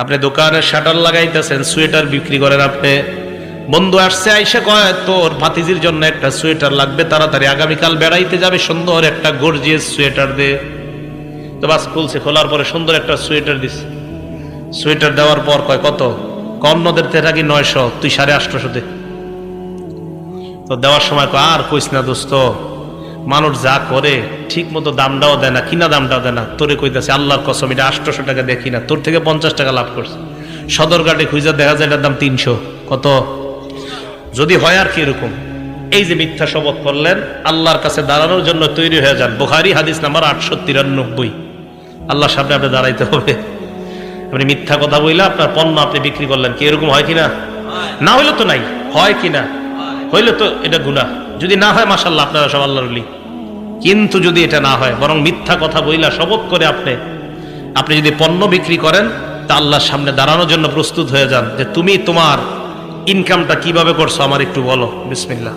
আপনি দোকানে shutter লাগাইতেছেন, sweater বিক্রি করেন, আপনি বন্ধু আসছে আইসা কয় তোর ভাতিজির জন্য একটা সোয়েটার লাগবে, তাড়াতাড়ি আগামীকাল বেড়াইতে যাবে, সুন্দর একটা গর্জিয়াস সোয়েটার দে। তো বাস খুলছে, খোলার পরে সুন্দর একটা সোয়েটার দিছে। সোয়েটার দেওয়ার পর কয় কত? অন্যদের থেকে থাকি 900, তুই 850 দে। তো দেওয়ার সময় কয় আর কইস না দোস্ত, মানুষ যা করে ঠিক মতো দামটাও দেয় না, কিনা দামটাও দেয় না। তোরে কইতাছে আল্লাহর কসম, এটা 800 টাকা দেখি না, তোর থেকে 50 টাকা লাভ করছে। সদরঘাটে খুঁজে দেখা যায় এটার দাম 300। কত? যদি হয় আর কি এরকম। এই যে মিথ্যা শপথ করলেন, আল্লাহর কাছে দাঁড়ানোর জন্য তৈরি হয়ে যান। বুখারী হাদিস নাম্বার 893। আল্লাহর সামনে আপনি দাঁড়াইতে হবে। আপনি মিথ্যা কথা বইলা আপনার পণ্য আপনি বিক্রি করলেন, কি এরকম হয় কিনা? না হইলে তো নাই, হয় কিনা? হইলে তো এটা গুনাহ। যদি না হয় মাশাআল্লাহ, আপনারা সব আল্লাহর ওলি। কিন্তু যদি এটা না হয়, বরং মিথ্যা কথা বইলা শপথ করে আপনি যদি পণ্য বিক্রি করেন, তা আল্লাহর সামনে দাঁড়ানোর জন্য প্রস্তুত হয়ে যান যে তুমি তোমার ইনকামটা কিভাবে করছো আমার একটু বলো। বিসমিল্লাহ।